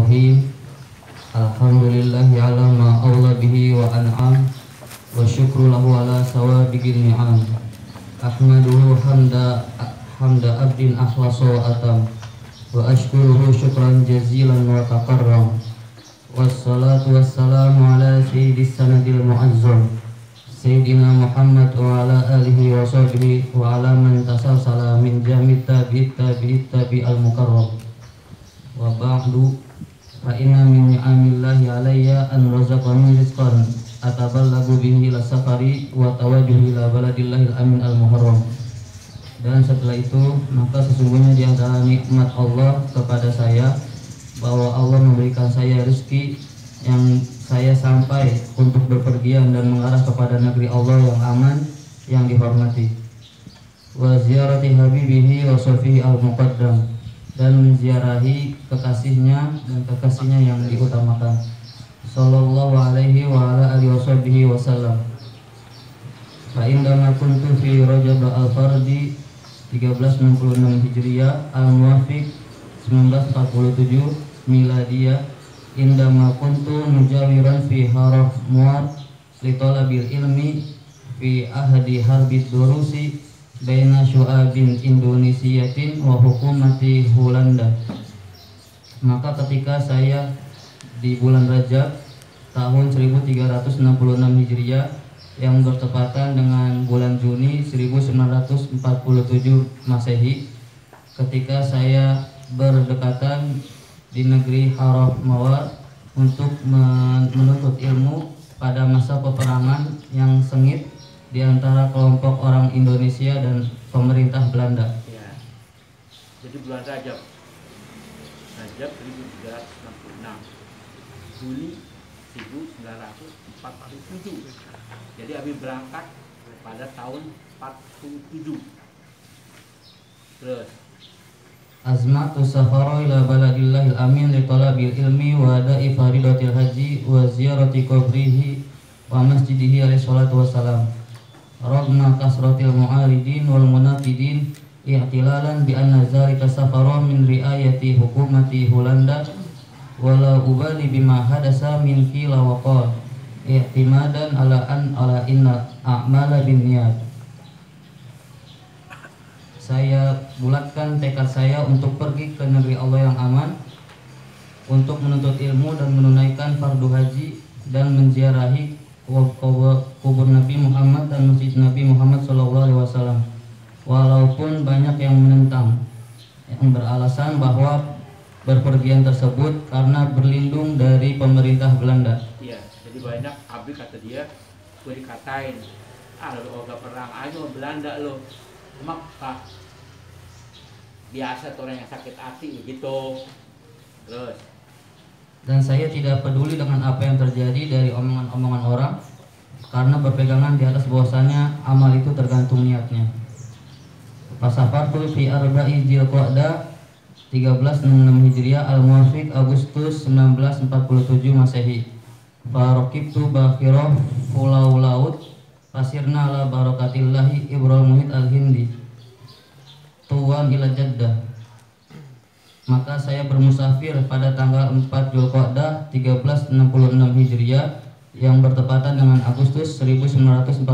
Bismillahirrahmanirrahim. Alhamdulillahi ala ma awla bihi wa an'am, wa syukru lahu ala sawabiqin ni'am. Ahmaduhu hamda abdin akhlasa wa atam, wa ashkuruhu syukran jazilan wa taqarram. Wassalatu wassalamu ala sayyidis sanadil mu'azzam, Sayyidina Muhammad wa ala alihi wa sahbihi wa ala man tasalsala min jamit tabi'it al-mukarram. Wa ba'du, fa inna min ni'amillahi alayya an razaqani rizqan ataballagu bihi ila safari wa tawajjuhi ila baladillahil amin al-muharram. Dan setelah itu, maka sesungguhnya di antara nikmat Allah kepada saya bahwa Allah memberikan saya rezeki yang saya sampai untuk berpergian dan mengarah kepada negeri Allah yang aman, yang dihormati. Wa ziyarati habibihi wa sofihi al-muqaddam, dan menziarahi kekasihnya dan kekasihnya yang diutamakan, sallallahu alaihi wa ala alihi washabihi wasallam. Fa indama kuntu fi Rajab al-Fardi 1366 Hijriyah al-Muwafiq 1947 Miladiyah, indama kuntu mujawiran fi Haraf Muar li talabil ilmi fi ahdi harbid durusi baina syu'abin Indonesiatin wa hukumati Hulanda. Maka ketika saya di bulan Rajab tahun 1366 Hijriah yang bertepatan dengan bulan Juni 1947 Masehi, ketika saya berdekatan di negeri Haraf Mawar untuk menuntut ilmu pada masa peperangan yang sengit di antara kelompok orang Indonesia dan pemerintah Belanda. Ya. Jadi bulan Rajab 1366, Juli 1947. Jadi Abi berangkat pada tahun 47. Terus Azmatu safara ila baladillahil amin li talabil ilmi wa da'i faridatil haji wa ziyarati qabrihi wa masjidihi alaihi salatu wassalam. Ragna kasratil mu'aridin wal munafidin i'tilalan bi anna zalika safara min riayati hukumati Hulanda wala ubali bima hadasa min qila wa qal i'timadan ala inna a'mala binniyat. Saya bulatkan tekad saya untuk pergi ke negeri Allah yang aman, untuk menuntut ilmu dan menunaikan fardu haji dan menziarahi kubur Nabi Muhammad dan masjid Nabi Muhammad SAW. Walaupun banyak yang menentang, yang beralasan bahwa berpergian tersebut karena berlindung dari pemerintah Belanda. iya, jadi banyak Abi kata dia, gue dikatain, lo gak perang aja sama Belanda lo, maka biasa tuh orang yang sakit hati begitu. Terus Dan saya tidak peduli dengan apa yang terjadi dari omongan-omongan orang, karena berpegangan di atas bahwasanya amal itu tergantung niatnya. Pasafartu fi arba'i Dzulqa'dah 1366 Hijriah al-Muwafiq Agustus 1947 Masehi. Faraqibtu bakhirah pulau laut pasirna ala barakatillahi Ibrahim Muhid al-Hindi tuan ila Jeddah. Maka saya bermusafir pada tanggal 4 Dzulqa'dah 1366 Hijriah yang bertepatan dengan Agustus 1947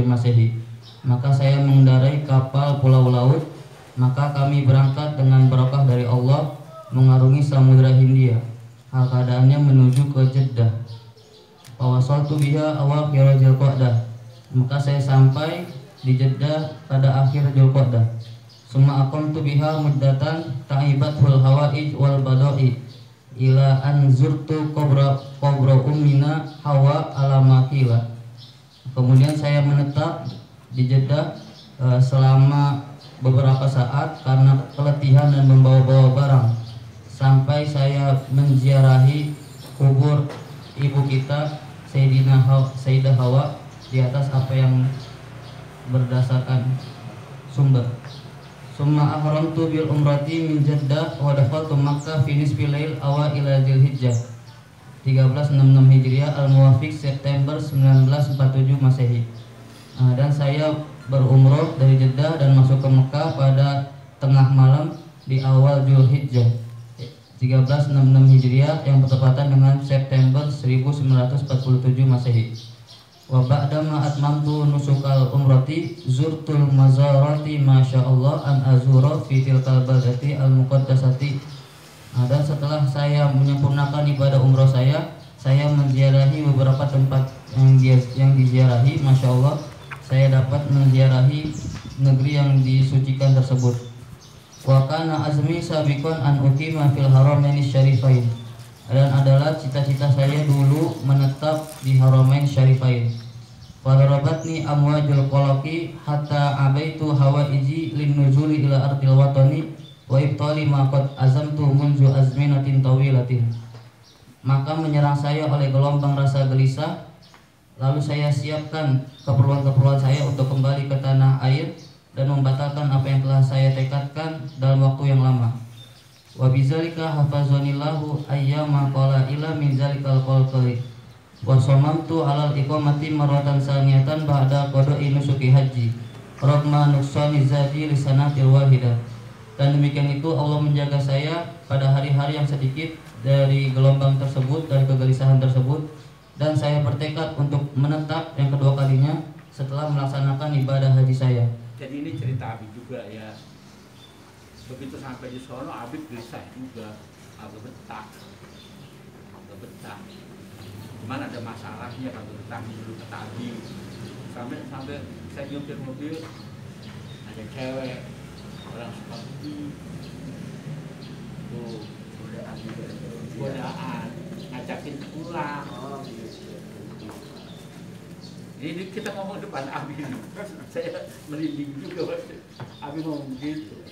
Masehi. Maka saya mengendarai kapal pulau laut, maka kami berangkat dengan berkah dari Allah mengarungi Samudra Hindia. Hal keadaannya menuju ke Jeddah. Fawasaltu biha awakhir Dzulqa'dah. Maka saya sampai di Jeddah pada akhir Dzulqa'dah. Summa aqamtu biha muddatan ta'ibatul hawaij wal bada'i ila an zurtu qabra ummina Hawa ala makila. Kemudian saya menetap di Jeddah selama beberapa saat karena keletihan dan membawa-bawa barang, sampai saya menziarahi kubur ibu kita Sayyidah Hawa di atas apa yang berdasarkan sumber. Summa ahramtu bil umrati min Jeddah wa dakhaltu Makkah fi nisfil lail awaila Dzulhijjah 1366 Hijriah al-Muwafiq September 1947 Masehi. Dan saya berumroh dari Jeddah dan masuk ke Mekah pada tengah malam di awal Dzulhijjah 1366 Hijriah yang bertepatan dengan September 1947 Masehi. Wa ba'da ma atmamtu nusukal umrati zurtul mazarati masyaallah an azura fi tilkal baldati al muqaddasati. Dan setelah saya menyempurnakan ibadah umrah saya menziarahi beberapa tempat yang diziarahi. Masya Allah, saya dapat menziarahi negeri yang disucikan tersebut. Wa kana azmi sabiqan an uqima fil haramain syarifain. Dan adalah cita-cita saya dulu menetap di Haramain Syarifain. Wadarabatni amwajul qalaqi hatta abaitu hawaiji lin nuzuli ila ardil watani wa ibtali ma qad azamtu munzu azminatin tawilatin. Maka menyerang saya oleh gelombang rasa gelisah, lalu saya siapkan keperluan-keperluan saya untuk kembali ke tanah air dan membatalkan apa yang telah saya tekadkan dalam waktu yang lama. Wa bizalika hafazanillahu ayyama qala ila min zalikal qalqali wa samamtu alal iqamati marwatan saniyatan ba'da qada'i nusuki haji ragma nuqsani zadi li sanatil wahidah. Dan demikian itu Allah menjaga saya pada hari-hari yang sedikit dari gelombang tersebut, dari kegelisahan tersebut, dan saya bertekad untuk menetap yang kedua kalinya setelah melaksanakan ibadah haji saya. Jadi ini cerita Abi juga ya. Begitu sampai di sono Abi gelisah juga, agak betah. Cuman ada masalahnya kalau betah dulu kata Abi. Sampai saya nyupir mobil, ada cewek, orang seperti tuh godaan, ngajakin pulang. Ini kita ngomong depan Abi, saya merinding juga. Abi ngomong gitu.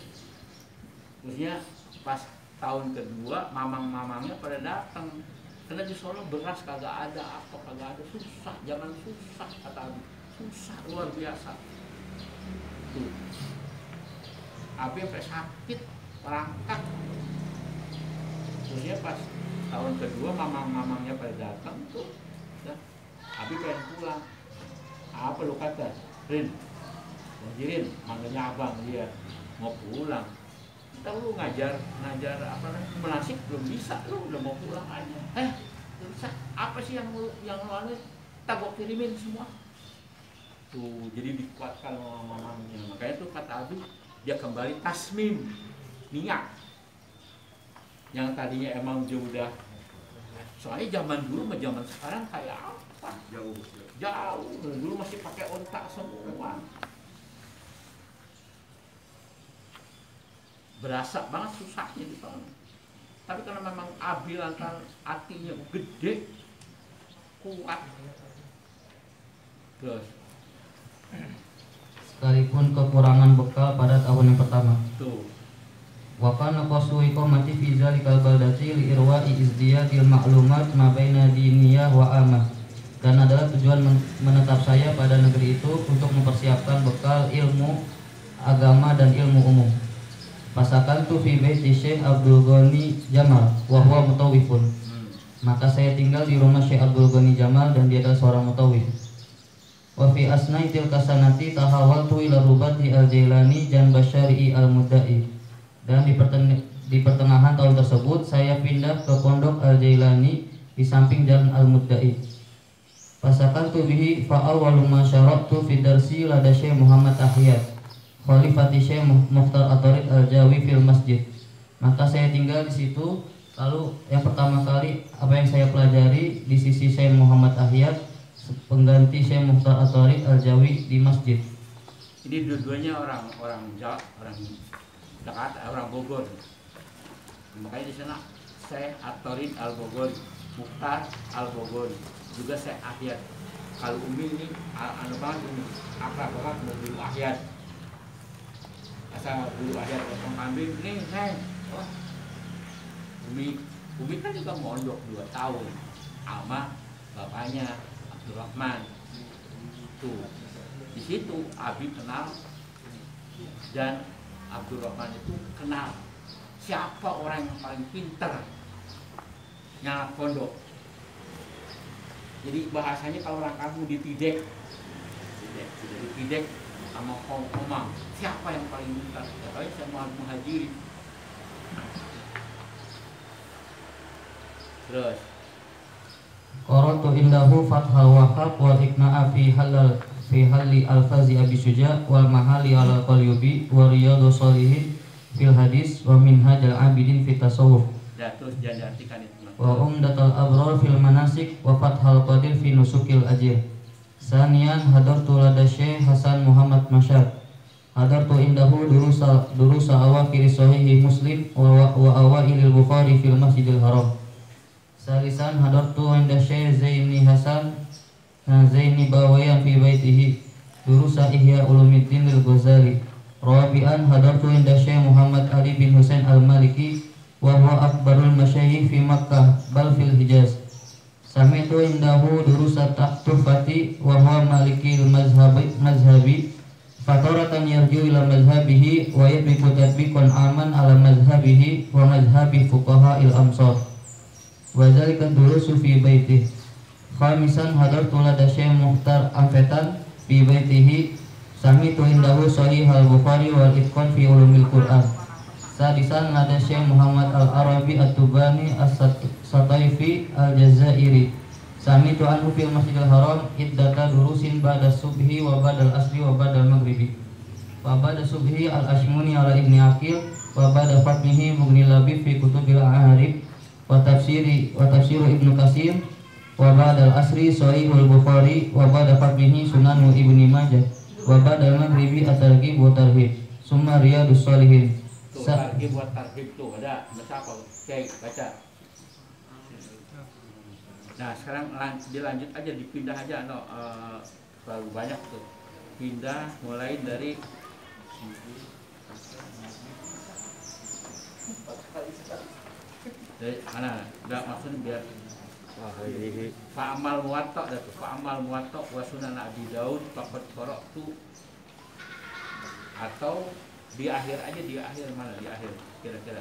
Maksudnya pas tahun kedua mamang-mamangnya pada datang, karena di Solo beras kagak ada, apa kagak ada, susah, zaman susah kata Abi, susah luar biasa. Tuh, Abi sampai sakit, merangkak. Terusnya pas tahun kedua mamang-mamangnya pada datang tuh, ya, Abi pengen pulang. Apa lu kata? Rin, Rin, manggilnya abang dia mau pulang. Kita lu ngajar apa namanya menasik belum bisa, lu udah mau pulang aja. Bisa apa sih yang lalu tak gua kirimin semua. Tuh jadi dikuatkan sama mamangnya. Makanya tuh kata Abi dia kembali tasmim niat. Yang tadinya emang dia udah, soalnya zaman dulu sama zaman sekarang kayak apa? Jauh. Dulu masih pakai ontak semua. Berasa banget susahnya di sana. Tapi karena memang Abi lantaran hatinya gede, kuat. Terus sekalipun kekurangan bekal pada tahun yang pertama. tuh. Wa kana qasdu iqamati fi zalikal baldati li irwa'i izdiyadil ma'lumat ma baina diniyah wa amah. Dan adalah tujuan menetap saya pada negeri itu untuk mempersiapkan bekal ilmu agama dan ilmu umum. Pasakan tu fi baiti Syekh Abdul Ghani Jamal wa huwa mutawifun. Maka saya tinggal di rumah Syekh Abdul Ghani Jamal dan dia adalah seorang mutawif. Wa fi asna'i tilka sanati tahawaltu ila rubati al-Jailani jan Basyari al-Muddai. Dan di pertengahan tahun tersebut saya pindah ke pondok al-Jailani di samping jalan al-Muddai. Pasakan tu bihi fa awwalu ma syaratu fi darsi lada Syekh Muhammad Ahyad Khalifati Syekh Mukhtar At-Tariq Al-Jawi fil masjid. Maka saya tinggal di situ. Lalu yang pertama kali apa yang saya pelajari di sisi Syekh Muhammad Ahyad, pengganti Syekh Mukhtar At-Tariq Al-Jawi di masjid. Ini dua-duanya orang Jakarta, orang Bogor. Makanya di sana Syekh At-Tariq Al-Bogor, Mukhtar Al-Bogor, juga Syekh Ahyad. Kalau Umi ini anu banget Umi, akrab banget mau Bulu Ahyad. Asal Bulu Ahyad potong kambing nih, wah. Umi kan juga mondok 2 tahun sama bapaknya Abdurrahman. Tuh, di situ Abi kenal dan Abdurrahman itu kenal siapa orang yang paling pintar nyala pondok. Jadi bahasanya kalau orang kamu ditidek sama omang, siapa yang paling pintar? Pokoknya saya mau muhajirin. Terus Qara'tu indahu Fathal Wahhab wal Iqna'a fi halli alfazi Abi Syuja wal mahali ala qalyubi wa riyadus shalihin fil hadis wa minhajal abidin fit tasawuf. Ya, terus jangan diartikan itu. Wa umdatul abrar fil manasik wa Fathal Qadir fi nusukil ajir. Sanian hadartu lada Syekh Hasan Muhammad Masyad. Hadartu indahu durusa awakir sahihi Muslim wa awailil Bukhari fil Masjidil Haram. Salisan hadartu inda Syekh Zaini Hasan Zaini Bawayan fi baitihi durusa Ihya Ulumuddin lil Ghazali. Rabi'an hadartu inda Syekh Muhammad Ali bin Husain Al-Maliki wa huwa akbarul masyayikh fi Makkah bal fil Hijaz. Sami'tu indahu durusa Tuhfati wa huwa malikil mazhabi fataratan yarji'u ila mazhabihi wa yabiqu tatbiqan aman ala mazhabihi wa mazhabi fuqaha'il amsar wa dzalika durusu fi baitihi. Khamisan hadartu lada Syekh Muhtar Amfetan fi baitihi sami'tu indahu sahih al-Bukhari wal itqan fi ulumil Qur'an. Sadisan lada Syekh Muhammad Al-Arabi At-Tubani As-Sataifi Al-Jazairi sami'tu anhu fil Masjidil Haram iddata durusin ba'da subhi wa ba'dal asri wa ba'dal maghribi wa ba'da subhi al-Ashmuni ala Ibni Aqil wa ba'da fatmihi Mughni Labib fi kutubil A'arib wa tafsiru Ibnu Katsir wa ba'dal asri Sahihul Bukhari wa ba'da fatmihi Sunanu Ibni Majah wa ba'dal maghribi At-Targhib wa Tarhib summa Riyadus Shalihin. Tuh, targhib buat tarhib tuh ada baca apa? Cek baca. Nah sekarang dilanjut aja, dipindah aja, terlalu banyak tuh. Pindah mulai dari mana? Udah maksudnya biar Fa'amal Muwatta, Fa'amal Muwatta wa Sunan Abi Daud faqad qara'tu, atau di akhir aja, di akhir mana, di akhir kira-kira